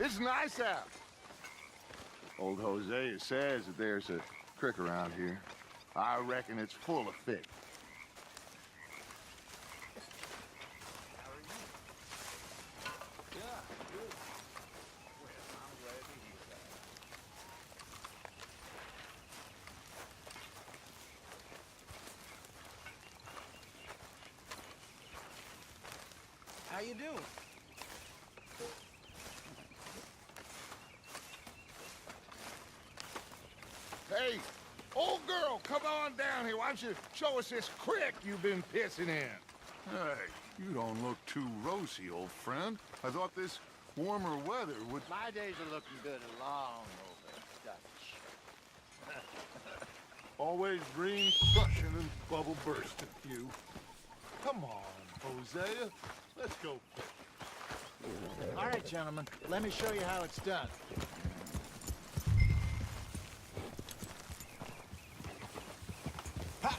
It's nice out. Old Hosea says that there's a creek around here. I reckon it's full of fish. How you doing? Hey, old girl, come on down here. Why don't you show us this creek you've been pissing in? Hey, you don't look too rosy, old friend. I thought this warmer weather would... My days are looking good and long over, Dutch. Always green crushing and bubble bursting, you. Come on, Hosea. Let's go fishing. All right, gentlemen, let me show you how it's done. Ha!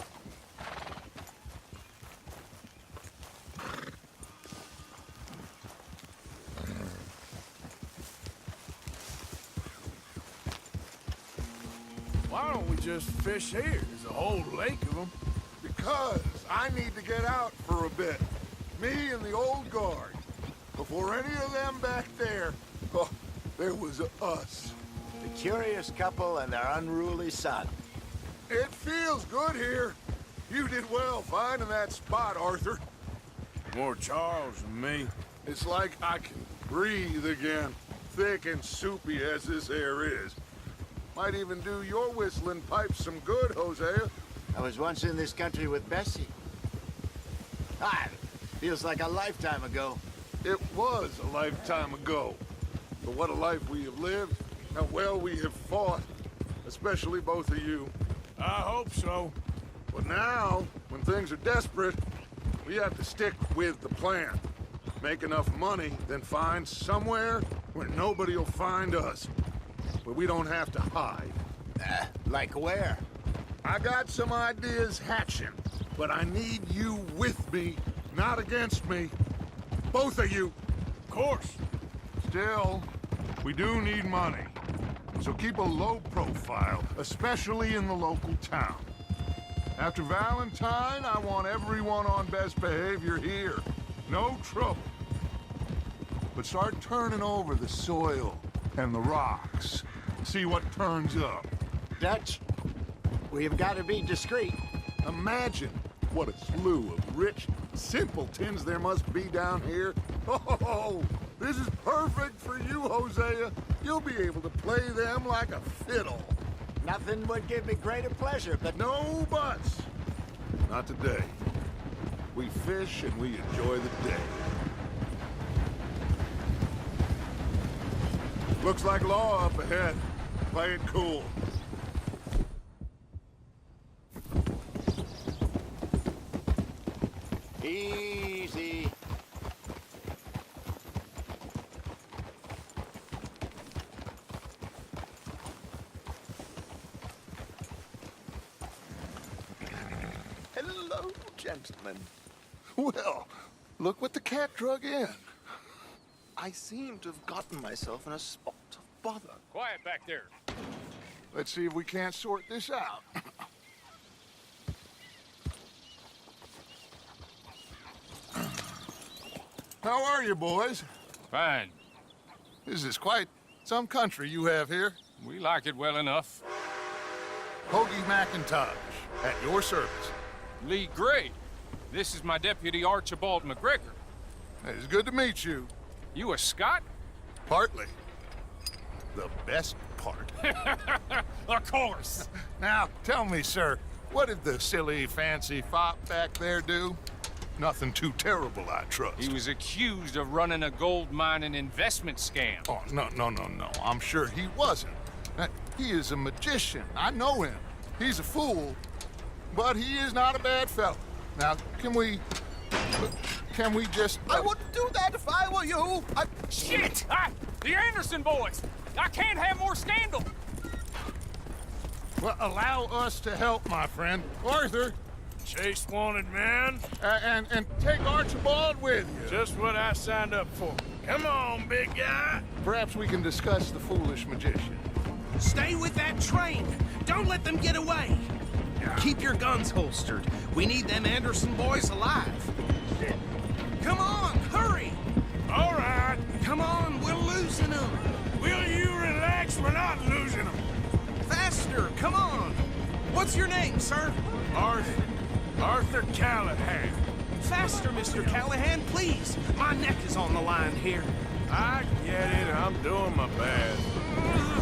Why don't we just fish here? There's a whole lake of them. Because I need to get out for a bit. Me and the old guard. Before any of them back there, oh, there was us. The curious couple and their unruly son. It feels good here. You did well finding that spot, Arthur. More Charles than me. It's like I can breathe again, thick and soupy as this air is. Might even do your whistling pipes some good, Hosea. I was once in this country with Bessie. Ah, feels like a lifetime ago. It was a lifetime ago. But what a life we have lived, how well we have fought, especially both of you. I hope so. But now, when things are desperate, we have to stick with the plan. Make enough money, then find somewhere where nobody will find us. Where we don't have to hide. Like where? I got some ideas hatching, but I need you with me, not against me. Both of you. Of course. Still, we do need money. So keep a low profile, especially in the local town. After Valentine, I want everyone on best behavior here. No trouble. But start turning over the soil and the rocks. See what turns up. Dutch, we've got to be discreet. Imagine what a slew of rich simpletons there must be down here. Oh, this is perfect for you, Hosea. You'll be able to play them like a fiddle. Nothing would give me greater pleasure, but No buts. Not today. We fish and we enjoy the day. Looks like law up ahead. Play it cool. easy. Hello, gentlemen. Well, look what the cat drug in. I seem to have gotten myself in a spot of bother. Quiet back there. Let's see if we can't sort this out. How are you, boys? Fine. This is quite some country you have here. We like it well enough. Hoagie McIntosh, at your service. Lee Gray. This is my deputy Archibald McGregor. It's good to meet you. You a Scot? Partly. The best part. Of course. Now, tell me, sir, what did the silly, fancy fop back there do? Nothing too terrible, I trust. He was accused of running a gold mining investment scam. Oh, no. I'm sure he wasn't. He is a magician. I know him. He's a fool, but he is not a bad fellow. Now, can we just... I wouldn't do that if I were you. Shit! The Anderson boys! I can't have more scandal! Well, allow us to help, my friend. Arthur, Chase wanted man? and take Archibald with you. Just what I signed up for. Come on, big guy. Perhaps we can discuss the foolish magician. Stay with that train. Don't let them get away. Keep your guns holstered. We need them Anderson boys alive. Come on, hurry. All right. Come on, we're losing them. Will you relax? We're not losing them. Faster, come on. What's your name, sir? Arthur. Arthur Callahan. Faster, Mr. Callahan, please. My neck is on the line here. I get it. I'm doing my best.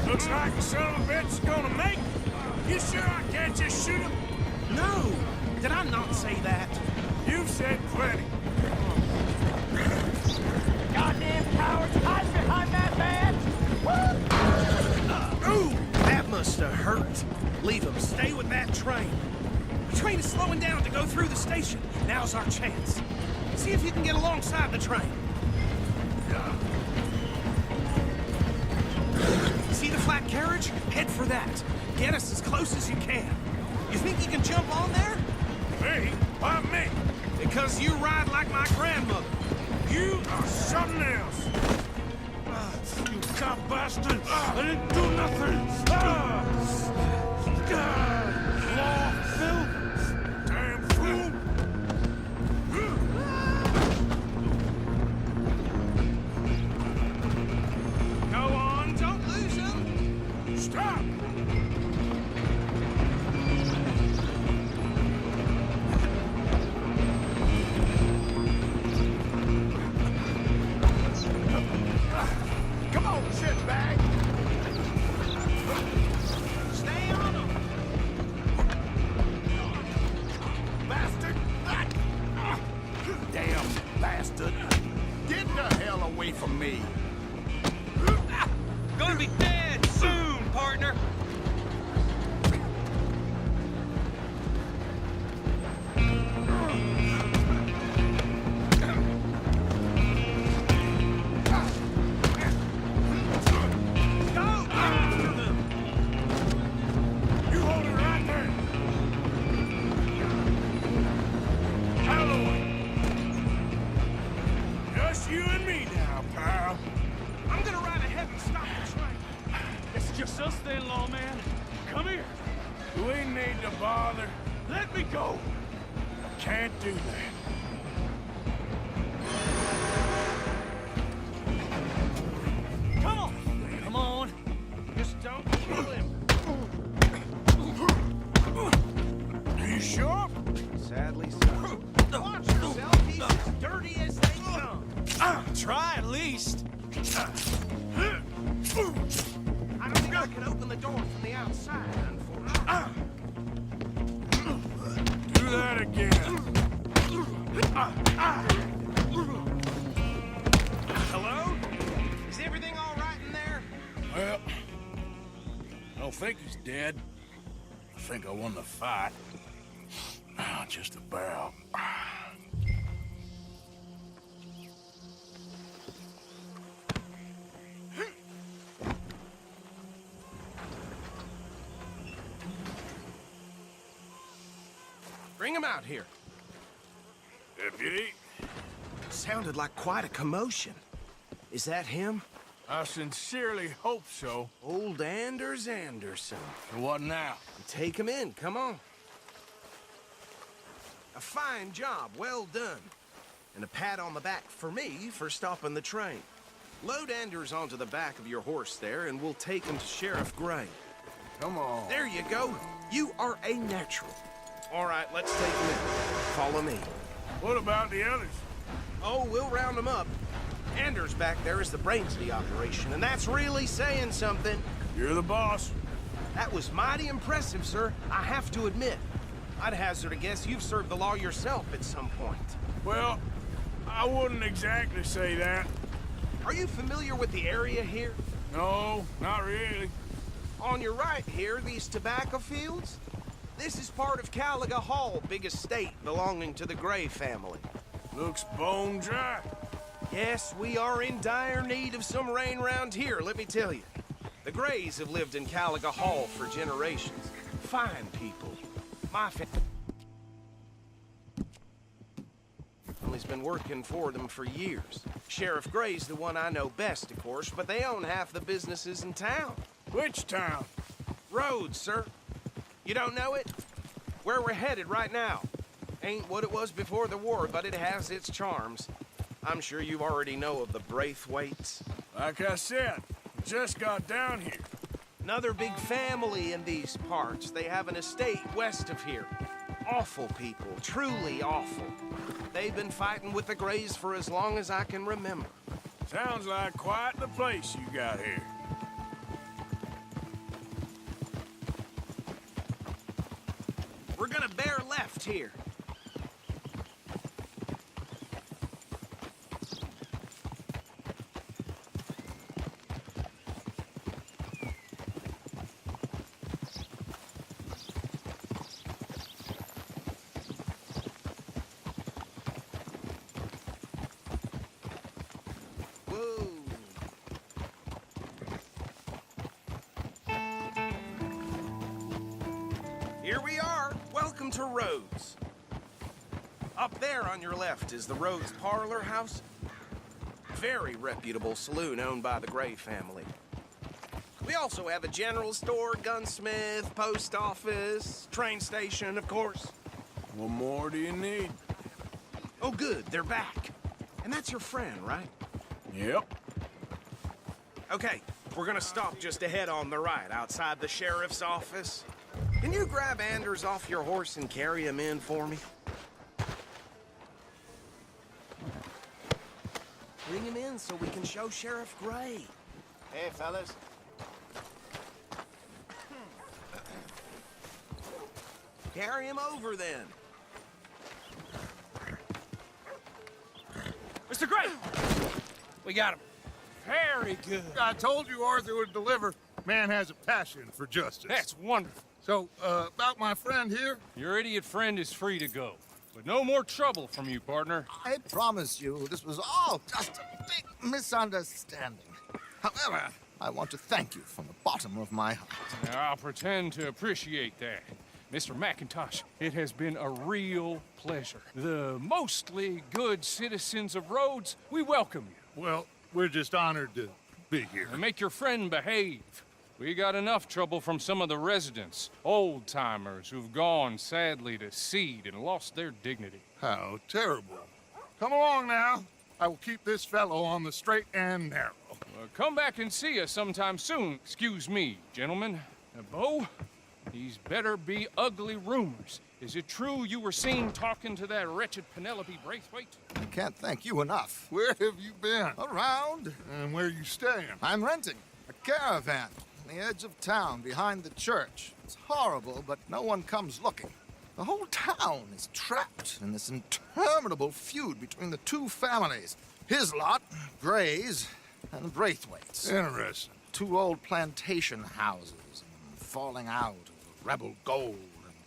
Looks like the son of a bitch is gonna make it. You sure I can't just shoot him? No, did I not say that? You've said plenty. Goddamn cowards, hide behind that van! Ooh, that must have hurt. Leave them. Stay with that train. The train is slowing down to go through the station. Now's our chance. See if you can get alongside the train. See the flat carriage? Head for that. Get us as close as you can. You think you can jump on there? Me? Why me? Because you ride like my grandmother. You are something else. You cop bastard! I didn't do nothing! Law, Phil! Damn fool! Go on, don't lose them. Stop! Come on, shitbag! Stay on them. Bastard! Damn bastard. Get the hell away from me. Gonna be dead soon, partner. You hold it right there! Alloway! Just you and me now, pal. I'm gonna ride ahead and stop the train. It's just us then, lawman. Come here. We need to bother. Let me go. Can't do that. Come on. Come on. Just don't kill him. Are you sure? Sadly so. Watch yourself. He's as dirty as they come. Try at least. I don't think I can open the door from the outside, unfortunately. Do that again. Hello? Is everything all right in there? Well, I don't think he's dead. I think I won the fight. Just about. Bring him out here. Deputy, Sounded like quite a commotion. Is that him? I sincerely hope so. Old Anders Anderson. So what now? Take him in, come on. A fine job, well done. And a pat on the back for me for stopping the train. Load Anders onto the back of your horse there, and we'll take him to Sheriff Gray. Come on. There you go. You are a natural. All right, let's take him in. Follow me. What about the others? Oh, we'll round them up. Anders back there is the brains of the operation, and that's really saying something. You're the boss. That was mighty impressive, sir. I have to admit. I'd hazard a guess you've served the law yourself at some point. Well, I wouldn't exactly say that. Are you familiar with the area here? No, not really. On your right here, these tobacco fields? This is part of Caliga Hall, big estate belonging to the Gray family. Looks bone dry. Yes, we are in dire need of some rain round here, let me tell you. The Grays have lived in Caliga Hall for generations. Fine people. My family's been working for them for years. Sheriff Gray's the one I know best, of course, but they own half the businesses in town. Which town? Rhodes, sir. You don't know it? Where we're headed right now. Ain't what it was before the war, but it has its charms. I'm sure you already know of the Braithwaites. Like I said, just got down here. Another big family in these parts. They have an estate west of here. Awful people, truly awful. They've been fighting with the Grays for as long as I can remember. Sounds like quite the place you got here. We're gonna bear left here. Whoa. Here we are. Welcome to Rhodes. Up there on your left is the Rhodes Parlor House. Very reputable saloon owned by the Gray family. We also have a general store, gunsmith, post office, train station, of course. What more do you need? Oh, good, they're back. And that's your friend, right? Yep. Okay, we're gonna stop just ahead on the right, outside the sheriff's office. Can you grab Anders off your horse and carry him in for me? Bring him in so we can show Sheriff Gray. Hey, fellas. Carry him over, then. Mr. Gray! We got him. Very good. I told you Arthur would deliver. Man has a passion for justice. That's wonderful. So, about my friend here? Your idiot friend is free to go. But no more trouble from you, partner. I promise you, this was all just a big misunderstanding. However, I want to thank you from the bottom of my heart. I'll pretend to appreciate that. Mr. McIntosh, it has been a real pleasure. The mostly good citizens of Rhodes, we welcome you. Well, we're just honored to be here. And make your friend behave. We got enough trouble from some of the residents, old-timers who've gone, sadly, to seed and lost their dignity. How terrible. Come along now. I will keep this fellow on the straight and narrow. Come back and see us sometime soon. Excuse me, gentlemen. Bo, these better be ugly rumors. Is it true you were seen talking to that wretched Penelope Braithwaite? I can't thank you enough. Where have you been? Around, And where you staying? I'm renting a caravan on the edge of town behind the church. It's horrible, but no one comes looking. The whole town is trapped in this interminable feud between the two families. His lot, Gray's, and the Braithwaites. Interesting. Two old plantation houses, and falling out over rebel gold,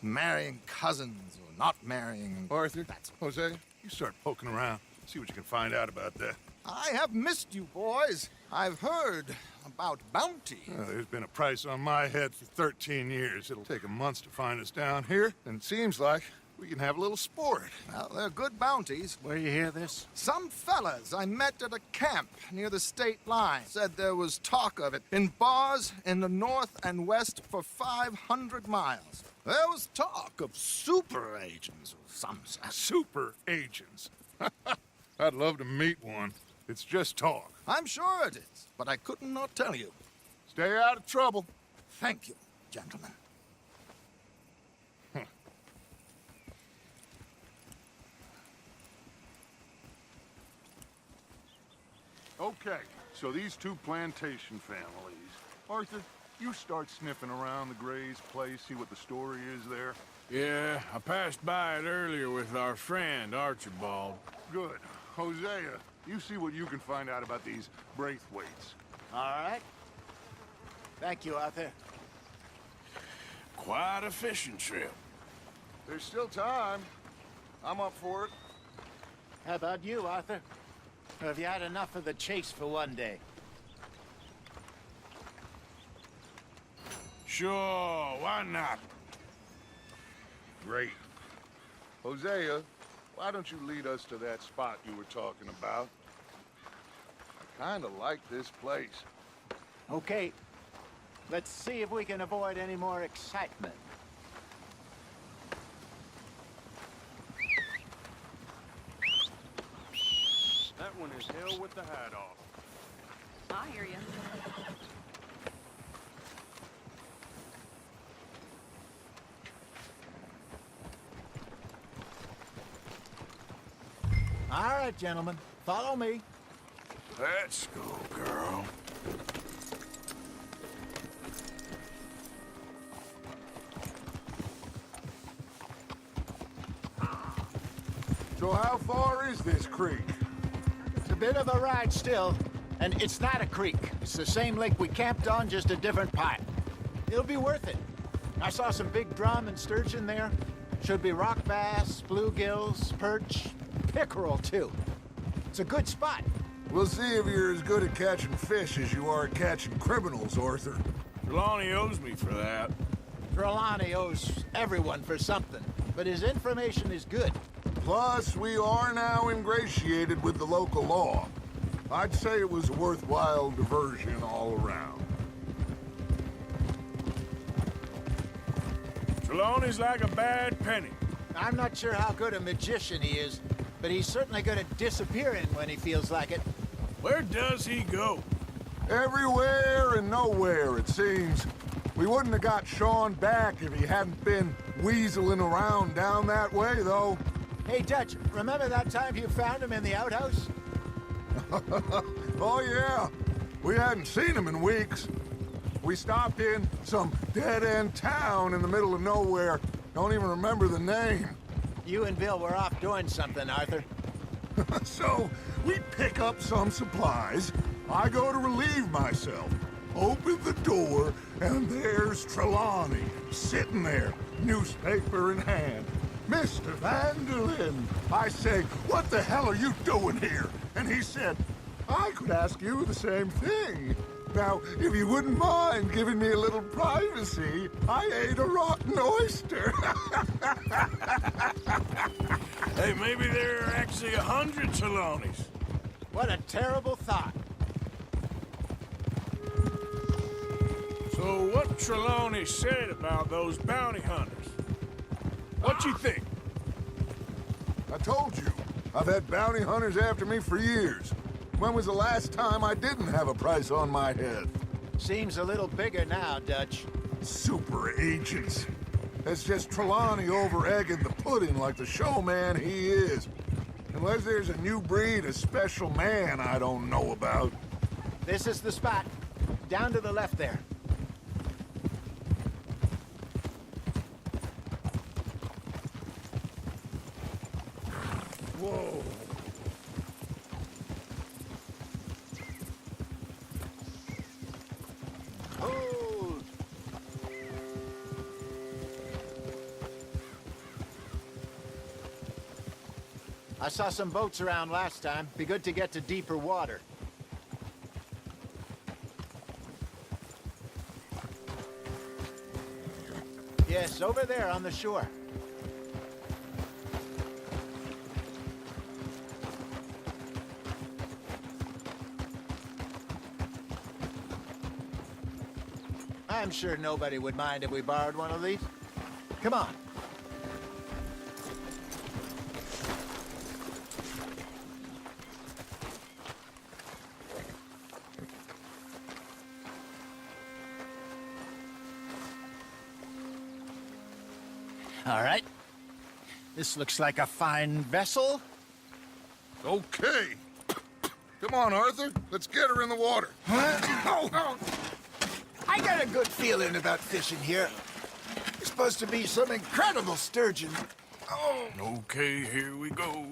and marrying cousins or not marrying. Arthur, Jose, you start poking around. See what you can find out about that. I have missed you, boys. I've heard about bounty. There's been a price on my head for 13 years. It'll take 'em months to find us down here, and it seems like we can have a little sport. Well, they're good bounties. Where you hear this? Some fellas I met at a camp near the state line said there was talk of it in bars in the north and west for 500 miles. There was talk of super agents of some sort. Super agents. I'd love to meet one. It's just talk. I'm sure it is, but I couldn't not tell you. Stay out of trouble. Thank you, gentlemen. Okay, so these two plantation families. Arthur, you start sniffing around the Gray's place, see what the story is there. Yeah, I passed by it earlier with our friend, Archibald. Good. Hosea, you see what you can find out about these Braithwaites. All right. Thank you, Arthur. Quite a fishing trip. There's still time. I'm up for it. How about you, Arthur? Or have you had enough of the chase for one day? Sure, why not? Great. Hosea, why don't you lead us to that spot you were talking about? I kinda like this place. Okay. Let's see if we can avoid any more excitement. That one is hell with the hat off. I hear you. All right, gentlemen. Follow me. Let's go, girl. So how far is this creek? It's a bit of a ride still, and it's not a creek. It's the same lake we camped on, just a different part. It'll be worth it. I saw some big drum and sturgeon there. Should be rock bass, bluegills, perch, pickerel, too. It's a good spot. We'll see if you're as good at catching fish as you are at catching criminals, Arthur. Trelawney owes me for that. Trelawney owes everyone for something, but his information is good. Plus, we are now ingratiated with the local law. I'd say it was a worthwhile diversion all around. Trelawney's like a bad penny. I'm not sure how good a magician he is, but he's certainly good at disappearing when he feels like it. Where does he go? Everywhere and nowhere, it seems. We wouldn't have got Sean back if he hadn't been weaseling around down that way, though. Hey, Dutch, remember that time you found him in the outhouse? Oh, yeah. We hadn't seen him in weeks. We stopped in some dead-end town in the middle of nowhere. Don't even remember the name. You and Bill were off doing something, Arthur. So, we pick up some supplies. I go to relieve myself. Open the door, and there's Trelawney, sitting there, newspaper in hand. Mr. Vanderlyn. I say, what the hell are you doing here? And he said, I could ask you the same thing. Now, if you wouldn't mind giving me a little privacy, I ate a rotten oyster. Hey, maybe there are actually 100 Trelawneys. What a terrible thought. So what Trelawney said about those bounty hunters? What you think? I told you, I've had bounty hunters after me for years. When was the last time I didn't have a price on my head? Seems a little bigger now, Dutch. Super agents. That's just Trelawney over-egging the pudding like the showman he is. Unless there's a new breed of special man I don't know about. This is the spot. Down to the left there. Whoa. Hold. I saw some boats around last time. Be good to get to deeper water. Yes, over there on the shore. I'm sure nobody would mind if we borrowed one of these. Come on. All right. This looks like a fine vessel. Okay. Come on, Arthur. Let's get her in the water. Oh. I got a good feeling about fishing here. It's supposed to be some incredible sturgeon. Oh. Okay, here we go.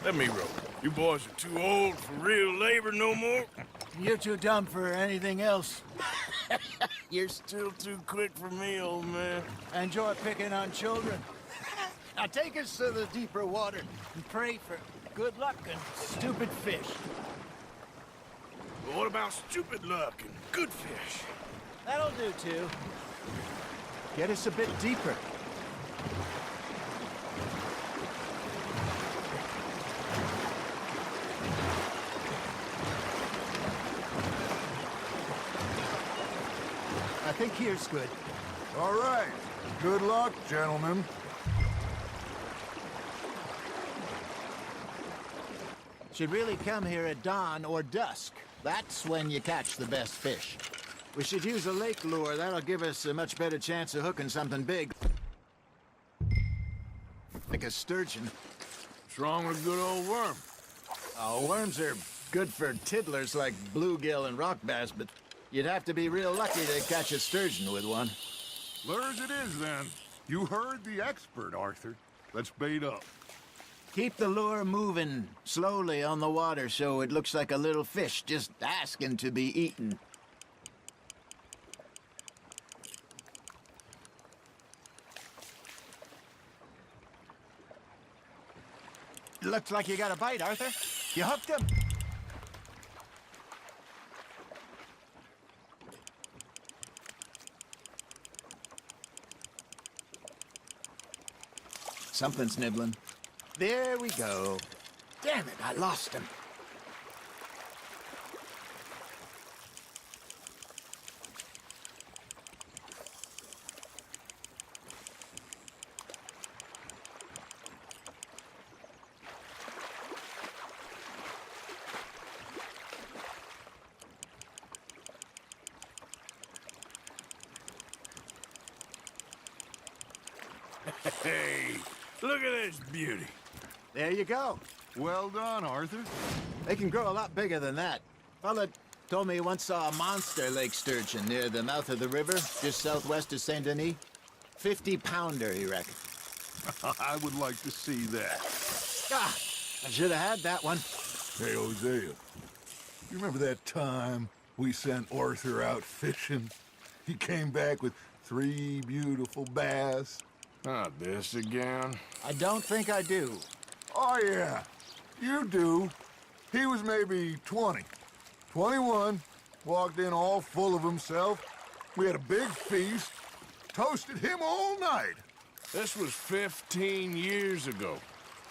Let me row. You boys are too old for real labor no more. You're too dumb for anything else. You're still too quick for me, old man. Enjoy picking on children. Now take us to the deeper water and pray for good luck and stupid fish. But what about stupid luck and good fish? That'll do, too. Get us a bit deeper. I think here's good. All right. Good luck, gentlemen. Should really come here at dawn or dusk. That's when you catch the best fish. We should use a lake lure. That'll give us a much better chance of hooking something big. Like a sturgeon. What's wrong with a good old worm? Oh, worms are good for tiddlers like bluegill and rock bass, but you'd have to be real lucky to catch a sturgeon with one. Lures it is, then. You heard the expert, Arthur. Let's bait up. Keep the lure moving slowly on the water so it looks like a little fish just asking to be eaten. Looks like you got a bite, Arthur. You hooked him. Something's nibbling. There we go. Damn it, I lost him. Hey, look at this beauty. There you go. Well done, Arthur. They can grow a lot bigger than that. Fella told me he once saw a monster lake sturgeon near the mouth of the river, just southwest of Saint Denis. 50-pounder, he reckoned. I would like to see that. Ah, I should have had that one. Hey, Hosea. You remember that time we sent Arthur out fishing? He came back with 3 beautiful bass. Not this again. I don't think I do. Oh, yeah. You do. He was maybe 20. 21. Walked in all full of himself. We had a big feast. Toasted him all night. This was 15 years ago.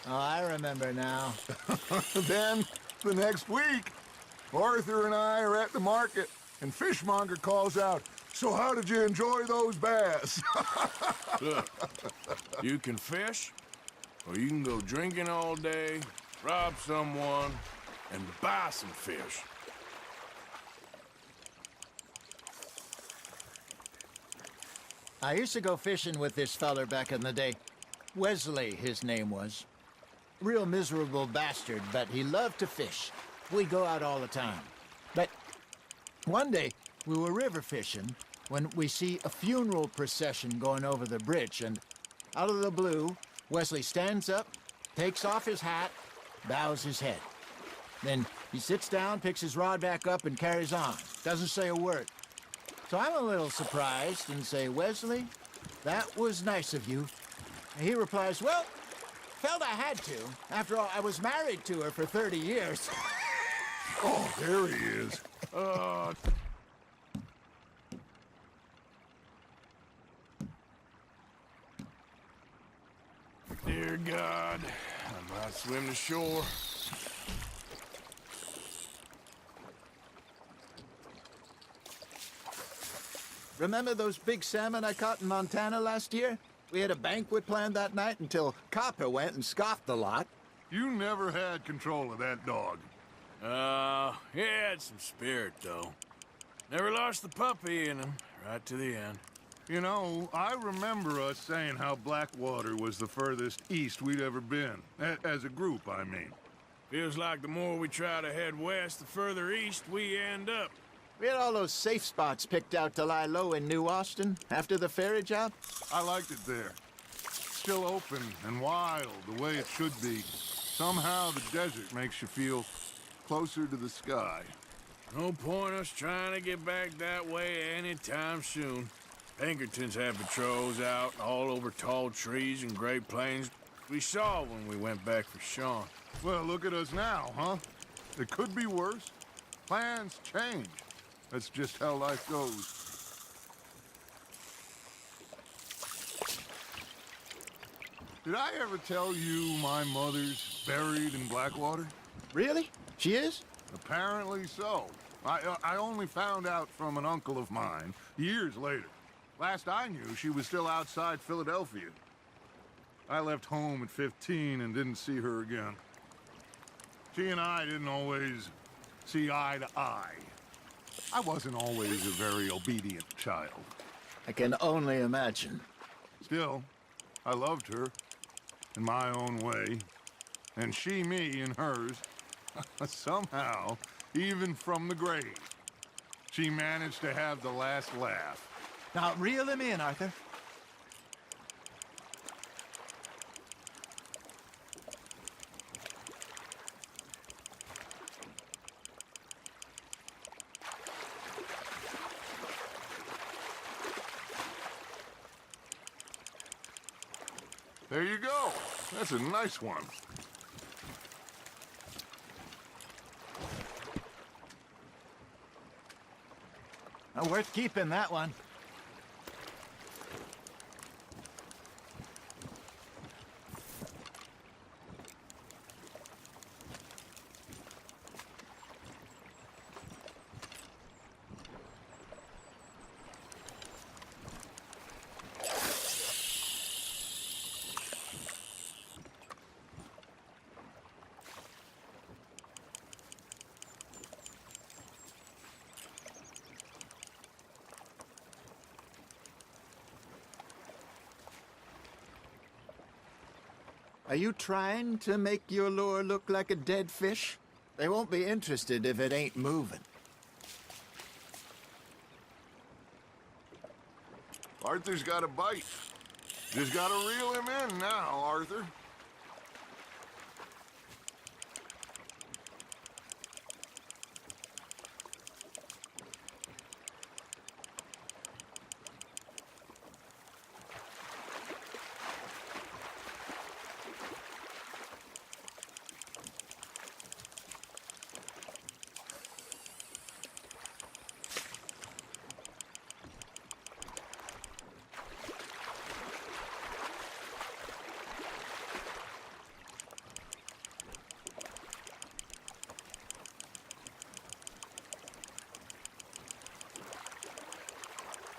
Oh, I remember now. Then, the next week, Arthur and I are at the market, and Fishmonger calls out, "So how did you enjoy those bass?" Look, you can fish, or you can go drinking all day, rob someone, and buy some fish. I used to go fishing with this feller back in the day. Wesley, his name was. Real miserable bastard, but he loved to fish. We'd go out all the time. But one day, we were river fishing when we see a funeral procession going over the bridge, and out of the blue, Wesley stands up, takes off his hat, bows his head. Then he sits down, picks his rod back up, and carries on. Doesn't say a word. So I'm a little surprised and say, "Wesley, that was nice of you." And he replies, "Well, felt I had to. After all, I was married to her for 30 years. Oh, there he is. Dear God, I might swim to shore. Remember those big salmon I caught in Montana last year? We had a banquet planned that night until Copper went and scoffed the lot. You never had control of that dog. He had some spirit, though. Never lost the puppy in him, right to the end. You know, I remember us saying how Blackwater was the furthest east we'd ever been. As a group, I mean. Feels like the more we try to head west, the further east we end up. We had all those safe spots picked out to lie low in New Austin after the ferry job. I liked it there. Still open and wild, the way it should be. Somehow the desert makes you feel closer to the sky. No point us trying to get back that way anytime soon. Pinkertons have patrols out all over tall trees and Great Plains. We saw when we went back for Sean. Well, look at us now, huh? It could be worse. Plans change. That's just how life goes. Did I ever tell you my mother's buried in Blackwater? Really? She is? Apparently so. I only found out from an uncle of mine years later. Last I knew, she was still outside Philadelphia. I left home at 15 and didn't see her again. She and I didn't always see eye to eye. I wasn't always a very obedient child. I can only imagine. Still, I loved her in my own way, and she me in hers. Somehow, even from the grave, she managed to have the last laugh. Now, reel him in, Arthur. There you go. That's a nice one. Worth keeping, that one. Are you trying to make your lure look like a dead fish? They won't be interested if it ain't moving. Arthur's got a bite. Just gotta reel him in now, Arthur.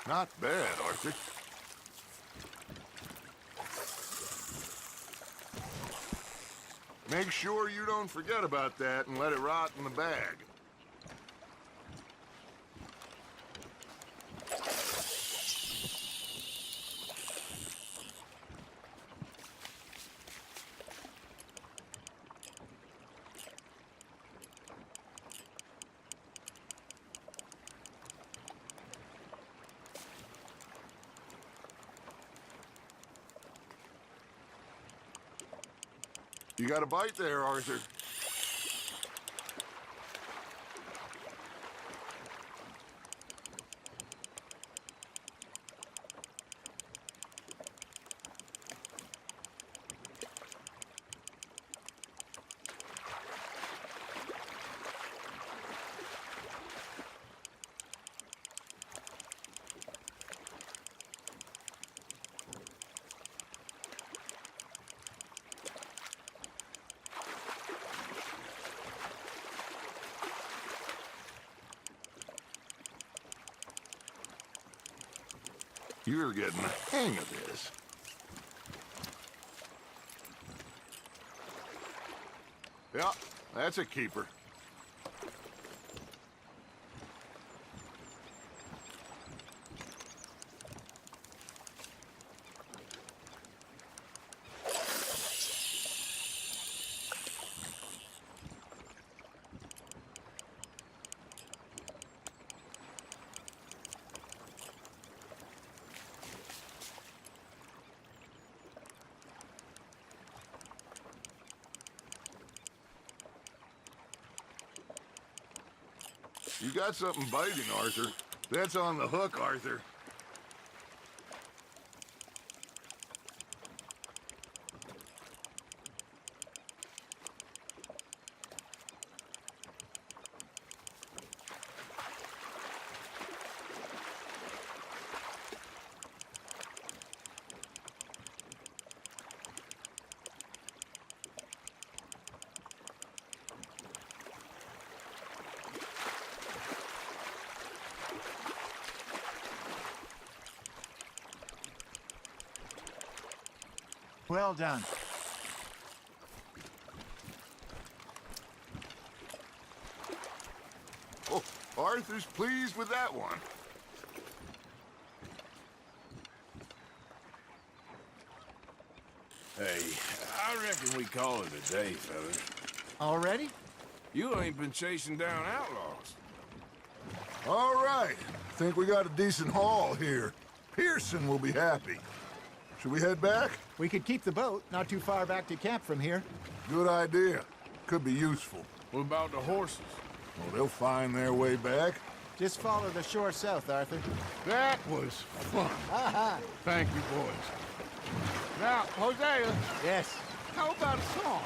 Not bad, Arthur. Make sure you don't forget about that and let it rot in the bag. You got a bite there, Arthur. You're getting the hang of this. Yeah, that's a keeper. You got something biting, Arthur. That's on the hook, Arthur. Well done. Oh, Arthur's pleased with that one. Hey, I reckon we call it a day, fellas. Already? You ain't been chasing down outlaws. All right. Think we got a decent haul here. Pearson will be happy. Should we head back? We could keep the boat not too far back to camp from here. Good idea. Could be useful. What about the horses? Well, they'll find their way back. Just follow the shore south, Arthur. That was fun. Thank you, boys. Now, Hosea, Yes. how about a song?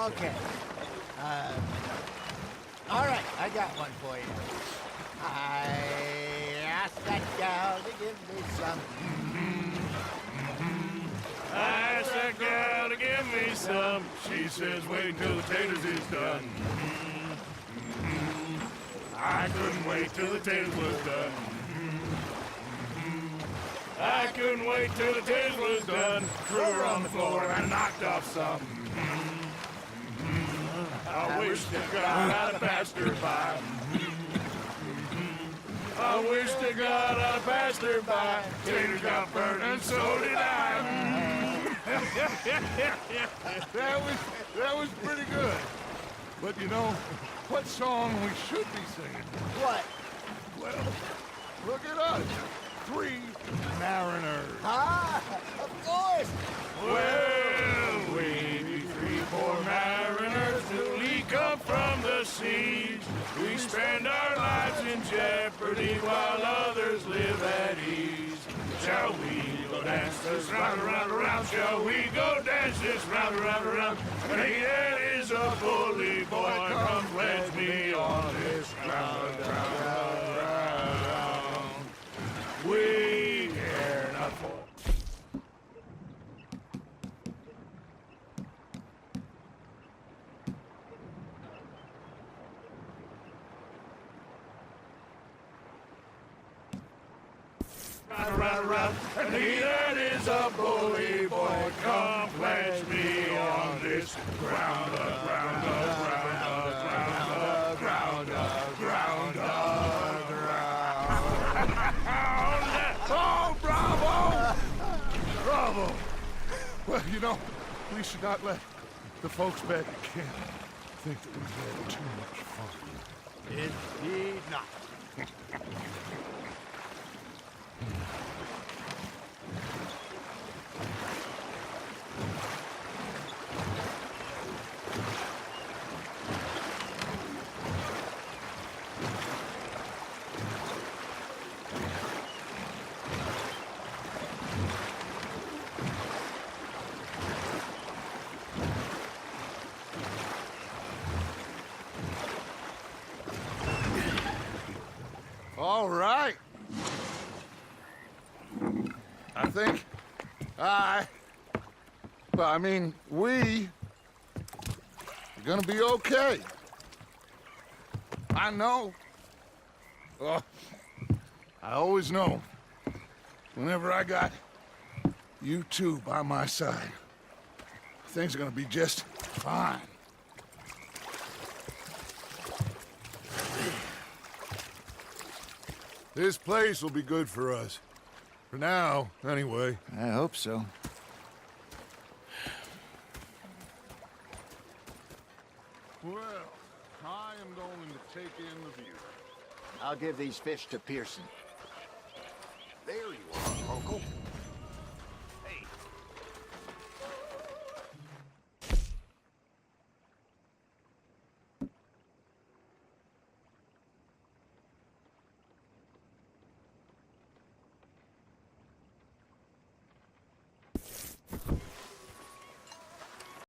Okay. All right, I got one for you. I asked that gal to give me some. I asked that gal to give me some. She says, wait till the taters is done. I couldn't wait till the taters was done. I couldn't wait till the taters was done. Threw her on the floor and knocked off some. I wish to God I'd have passed her by. I wish to God I'd passed her by. Taters got burned and so did I. That was pretty good. But you know, what song we should be singing? What? Well, look at us. 3 mariners. Ah, of course. Well, we be 3 poor mariners newly come from the seas. We spend our lives in jeopardy while others live at ease. Shall we go dance this round, around, around? Shall we go dance this round, around, around? Hey, that is a bully boy. Come pledge me on this ground, ground, ground, ground. We care not for. Round, round, and he that is a bully boy, come pledge me on this ground, ground, ground, ground, ground, ground, ground. Oh, bravo! Bravo! Well, you know, we should not let the folks back at camp think that we've had too much fun. Indeed not. All right. I think we are gonna be okay. I know. I always know. Whenever I got you two by my side, things are gonna be just fine. This place will be good for us. For now, anyway. I hope so. Well, I am going to take in the view. I'll give these fish to Pearson. There you are, Uncle.